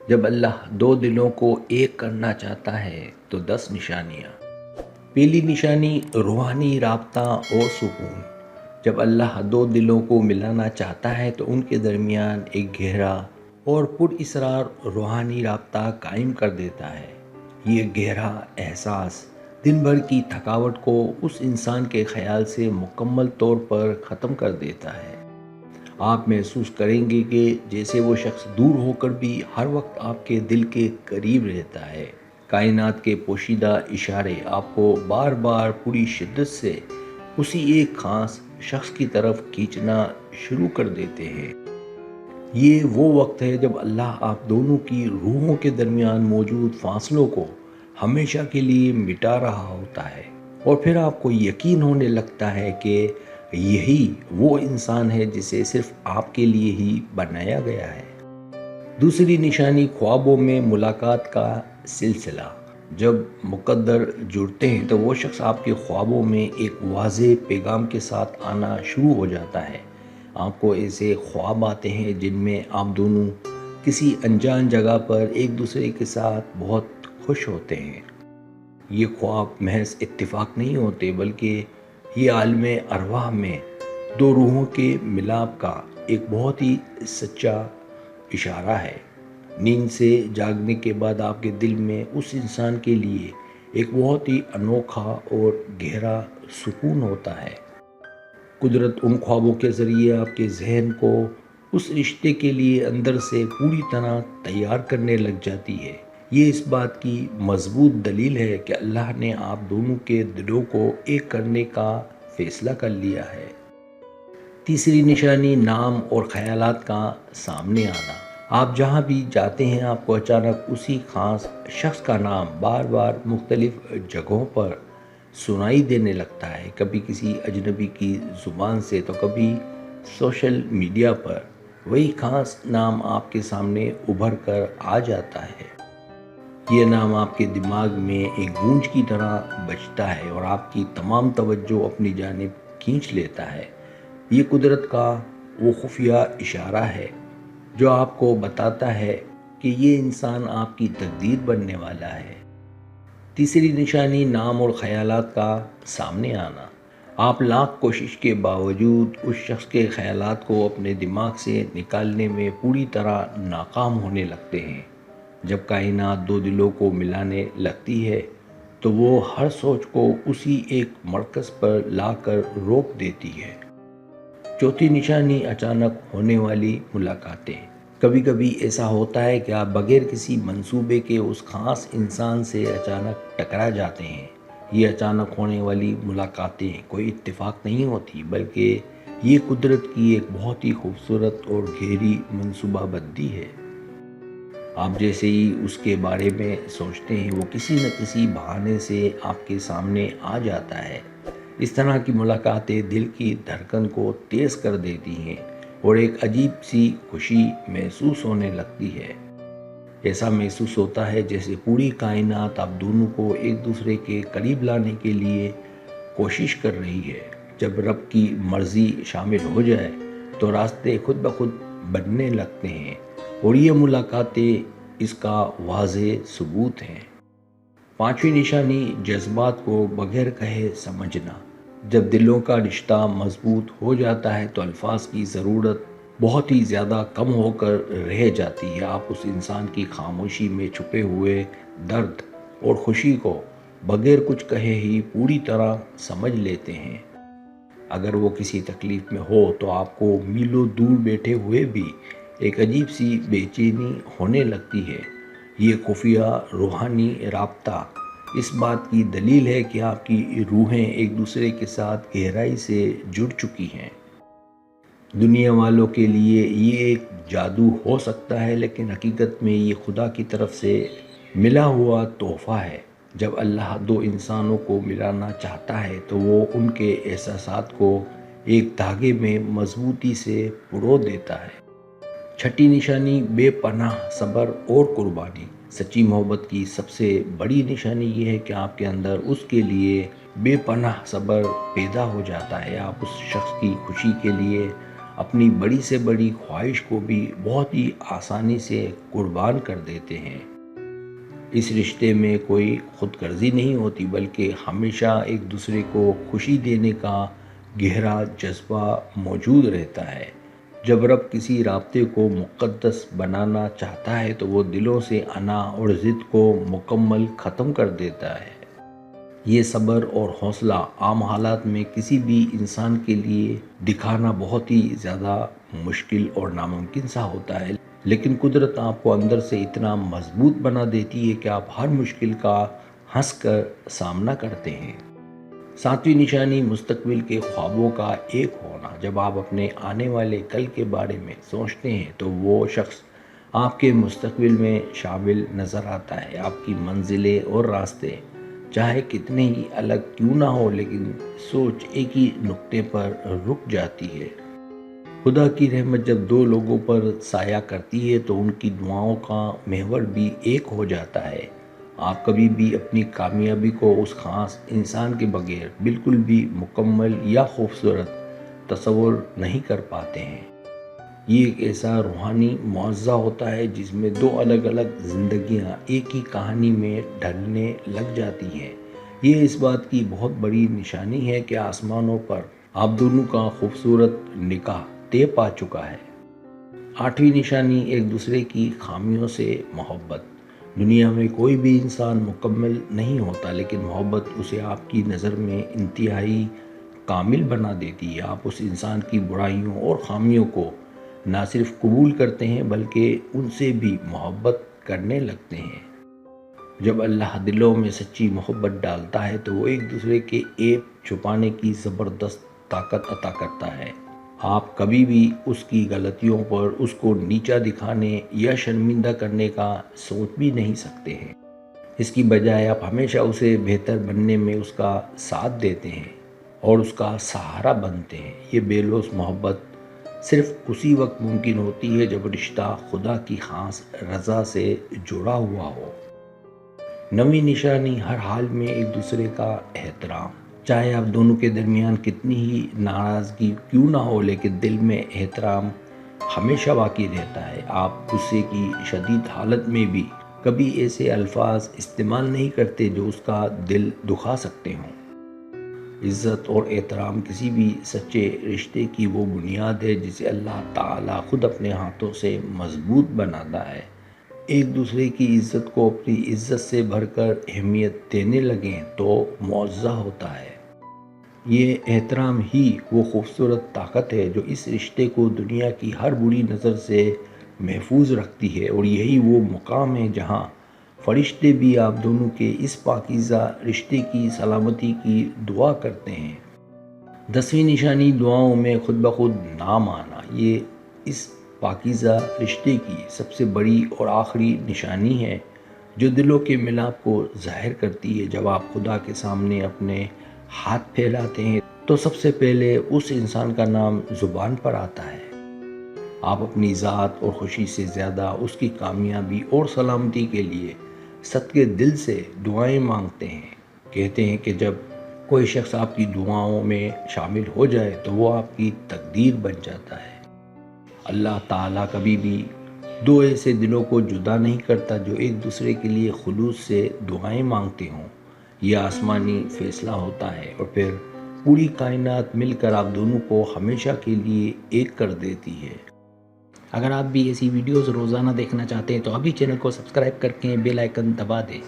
جب اللہ دو دلوں کو ایک کرنا چاہتا ہے تو 10 نشانیاں۔ پہلی نشانی روحانی رابطہ اور سکون۔ جب اللہ دو دلوں کو ملانا چاہتا ہے تو ان کے درمیان ایک گہرا اور پر اسرار روحانی رابطہ قائم کر دیتا ہے۔ یہ گہرا احساس دن بھر کی تھکاوٹ کو اس انسان کے خیال سے مکمل طور پر ختم کر دیتا ہے۔ آپ محسوس کریں گے کہ جیسے وہ شخص دور ہو کر بھی ہر وقت آپ کے دل کے قریب رہتا ہے۔ کائنات کے پوشیدہ اشارے آپ کو بار بار پوری شدت سے اسی ایک خاص شخص کی طرف کھینچنا شروع کر دیتے ہیں۔ یہ وہ وقت ہے جب اللہ آپ دونوں کی روحوں کے درمیان موجود فاصلوں کو ہمیشہ کے لیے مٹا رہا ہوتا ہے، اور پھر آپ کو یقین ہونے لگتا ہے کہ یہی وہ انسان ہے جسے صرف آپ کے لیے ہی بنایا گیا ہے۔ دوسری نشانی خوابوں میں ملاقات کا سلسلہ۔ جب مقدر جڑتے ہیں تو وہ شخص آپ کے خوابوں میں ایک واضح پیغام کے ساتھ آنا شروع ہو جاتا ہے۔ آپ کو ایسے خواب آتے ہیں جن میں آپ دونوں کسی انجان جگہ پر ایک دوسرے کے ساتھ بہت خوش ہوتے ہیں۔ یہ خواب محض اتفاق نہیں ہوتے، بلکہ یہ عالم ارواح میں دو روحوں کے ملاپ کا ایک بہت ہی سچا اشارہ ہے۔ نیند سے جاگنے کے بعد آپ کے دل میں اس انسان کے لیے ایک بہت ہی انوکھا اور گہرا سکون ہوتا ہے۔ قدرت ان خوابوں کے ذریعے آپ کے ذہن کو اس رشتے کے لیے اندر سے پوری طرح تیار کرنے لگ جاتی ہے۔ یہ اس بات کی مضبوط دلیل ہے کہ اللہ نے آپ دونوں کے دلوں کو ایک کرنے کا فیصلہ کر لیا ہے۔ تیسری نشانی نام اور خیالات کا سامنے آنا۔ آپ جہاں بھی جاتے ہیں آپ کو اچانک اسی خاص شخص کا نام بار بار مختلف جگہوں پر سنائی دینے لگتا ہے، کبھی کسی اجنبی کی زبان سے تو کبھی سوشل میڈیا پر وہی خاص نام آپ کے سامنے ابھر کر آ جاتا ہے۔ یہ نام آپ کے دماغ میں ایک گونج کی طرح بجتا ہے اور آپ کی تمام توجہ اپنی جانب کھینچ لیتا ہے۔ یہ قدرت کا وہ خفیہ اشارہ ہے جو آپ کو بتاتا ہے کہ یہ انسان آپ کی تقدیر بننے والا ہے۔ تیسری نشانی نام اور خیالات کا سامنے آنا۔ آپ لاکھ کوشش کے باوجود اس شخص کے خیالات کو اپنے دماغ سے نکالنے میں پوری طرح ناکام ہونے لگتے ہیں۔ جب کائنات دو دلوں کو ملانے لگتی ہے تو وہ ہر سوچ کو اسی ایک مرکز پر لا کر روک دیتی ہے۔ چوتھی نشانی اچانک ہونے والی ملاقاتیں۔ کبھی کبھی ایسا ہوتا ہے کہ آپ بغیر کسی منصوبے کے اس خاص انسان سے اچانک ٹکرا جاتے ہیں۔ یہ اچانک ہونے والی ملاقاتیں کوئی اتفاق نہیں ہوتی، بلکہ یہ قدرت کی ایک بہت ہی خوبصورت اور گہری منصوبہ بندی ہے۔ آپ جیسے ہی اس کے بارے میں سوچتے ہیں وہ کسی نہ کسی بہانے سے آپ کے سامنے آ جاتا ہے۔ اس طرح کی ملاقاتیں دل کی دھڑکن کو تیز کر دیتی ہیں اور ایک عجیب سی خوشی محسوس ہونے لگتی ہے۔ ایسا محسوس ہوتا ہے جیسے پوری کائنات آپ دونوں کو ایک دوسرے کے قریب لانے کے لیے کوشش کر رہی ہے۔ جب رب کی مرضی شامل ہو جائے تو راستے خود بخود بننے لگتے ہیں، اور یہ ملاقاتیں اس کا واضح ثبوت ہیں۔ پانچویں نشانی جذبات کو بغیر کہے سمجھنا۔ جب دلوں کا رشتہ مضبوط ہو جاتا ہے تو الفاظ کی ضرورت بہت ہی زیادہ کم ہو کر رہ جاتی ہے۔ آپ اس انسان کی خاموشی میں چھپے ہوئے درد اور خوشی کو بغیر کچھ کہے ہی پوری طرح سمجھ لیتے ہیں۔ اگر وہ کسی تکلیف میں ہو تو آپ کو میلوں دور بیٹھے ہوئے بھی ایک عجیب سی بے چینی ہونے لگتی ہے۔ یہ خفیہ روحانی رابطہ اس بات کی دلیل ہے کہ آپ کی روحیں ایک دوسرے کے ساتھ گہرائی سے جڑ چکی ہیں۔ دنیا والوں کے لیے یہ ایک جادو ہو سکتا ہے، لیکن حقیقت میں یہ خدا کی طرف سے ملا ہوا تحفہ ہے۔ جب اللہ دو انسانوں کو ملانا چاہتا ہے تو وہ ان کے احساسات کو ایک دھاگے میں مضبوطی سے پرو دیتا ہے۔ چھٹی نشانی بے پناہ صبر اور قربانی۔ سچی محبت کی سب سے بڑی نشانی یہ ہے کہ آپ کے اندر اس کے لیے بے پناہ صبر پیدا ہو جاتا ہے۔ آپ اس شخص کی خوشی کے لیے اپنی بڑی سے بڑی خواہش کو بھی بہت ہی آسانی سے قربان کر دیتے ہیں۔ اس رشتے میں کوئی خود غرضی نہیں ہوتی، بلکہ ہمیشہ ایک دوسرے کو خوشی دینے کا گہرا جذبہ موجود رہتا ہے۔ جب رب کسی رابطے کو مقدس بنانا چاہتا ہے تو وہ دلوں سے انا اور ضد کو مکمل ختم کر دیتا ہے۔ یہ صبر اور حوصلہ عام حالات میں کسی بھی انسان کے لیے دکھانا بہت ہی زیادہ مشکل اور ناممکن سا ہوتا ہے، لیکن قدرت آپ کو اندر سے اتنا مضبوط بنا دیتی ہے کہ آپ ہر مشکل کا ہنس کر سامنا کرتے ہیں۔ ساتویں نشانی مستقبل کے خوابوں کا ایک ہونا۔ جب آپ اپنے آنے والے کل کے بارے میں سوچتے ہیں تو وہ شخص آپ کے مستقبل میں شامل نظر آتا ہے۔ آپ کی منزلیں اور راستے چاہے کتنے ہی الگ کیوں نہ ہو، لیکن سوچ ایک ہی نقطے پر رک جاتی ہے۔ خدا کی رحمت جب دو لوگوں پر سایہ کرتی ہے تو ان کی دعاؤں کا محور بھی ایک ہو جاتا ہے۔ آپ کبھی بھی اپنی کامیابی کو اس خاص انسان کے بغیر بالکل بھی مکمل یا خوبصورت تصور نہیں کر پاتے ہیں۔ یہ ایک ایسا روحانی معجزہ ہوتا ہے جس میں دو الگ الگ زندگیاں ایک ہی کہانی میں ڈھلنے لگ جاتی ہیں۔ یہ اس بات کی بہت بڑی نشانی ہے کہ آسمانوں پر آپ دونوں کا خوبصورت نکاح طے پا چکا ہے۔ آٹھویں نشانی ایک دوسرے کی خامیوں سے محبت۔ دنیا میں کوئی بھی انسان مکمل نہیں ہوتا، لیکن محبت اسے آپ کی نظر میں انتہائی کامل بنا دیتی ہے۔ آپ اس انسان کی برائیوں اور خامیوں کو نہ صرف قبول کرتے ہیں بلکہ ان سے بھی محبت کرنے لگتے ہیں۔ جب اللہ دلوں میں سچی محبت ڈالتا ہے تو وہ ایک دوسرے کے عیب چھپانے کی زبردست طاقت عطا کرتا ہے۔ آپ کبھی بھی اس کی غلطیوں پر اس کو نیچا دکھانے یا شرمندہ کرنے کا سوچ بھی نہیں سکتے ہیں۔ اس کی بجائے آپ ہمیشہ اسے بہتر بننے میں اس کا ساتھ دیتے ہیں اور اس کا سہارا بنتے ہیں۔ یہ بے لوث محبت صرف اسی وقت ممکن ہوتی ہے جب رشتہ خدا کی خاص رضا سے جڑا ہوا ہو۔ نویں نشانی ہر حال میں ایک دوسرے کا احترام۔ چاہے آپ دونوں کے درمیان کتنی ہی ناراضگی کیوں نہ ہو، لیکن دل میں احترام ہمیشہ باقی رہتا ہے۔ آپ غصے کی شدید حالت میں بھی کبھی ایسے الفاظ استعمال نہیں کرتے جو اس کا دل دکھا سکتے ہوں۔ عزت اور احترام کسی بھی سچے رشتے کی وہ بنیاد ہے جسے اللہ تعالیٰ خود اپنے ہاتھوں سے مضبوط بناتا ہے۔ ایک دوسرے کی عزت کو اپنی عزت سے بھر کر اہمیت دینے لگیں تو معجزہ ہوتا ہے۔ یہ احترام ہی وہ خوبصورت طاقت ہے جو اس رشتے کو دنیا کی ہر بری نظر سے محفوظ رکھتی ہے، اور یہی وہ مقام ہے جہاں فرشتے بھی آپ دونوں کے اس پاکیزہ رشتے کی سلامتی کی دعا کرتے ہیں۔ 10ویں نشانی دعاؤں میں خود بخود نام آنا۔ یہ اس پاکیزہ رشتے کی سب سے بڑی اور آخری نشانی ہے جو دلوں کے ملاپ کو ظاہر کرتی ہے۔ جب آپ خدا کے سامنے اپنے ہاتھ پھیلاتے ہیں تو سب سے پہلے اس انسان کا نام زبان پر آتا ہے۔ آپ اپنی ذات اور خوشی سے زیادہ اس کی کامیابی اور سلامتی کے لیے صدقے دل سے دعائیں مانگتے ہیں۔ کہتے ہیں کہ جب کوئی شخص آپ کی دعاؤں میں شامل ہو جائے تو وہ آپ کی تقدیر بن جاتا ہے۔ اللہ تعالیٰ کبھی بھی دو ایسے دلوں کو جدا نہیں کرتا جو ایک دوسرے کے لیے خلوص سے دعائیں مانگتے ہوں۔ یہ آسمانی فیصلہ ہوتا ہے اور پھر پوری کائنات مل کر آپ دونوں کو ہمیشہ کے لیے ایک کر دیتی ہے۔ اگر آپ بھی ایسی ویڈیوز روزانہ دیکھنا چاہتے ہیں تو ابھی چینل کو سبسکرائب کر کے بیل آئیکن دبا دیں۔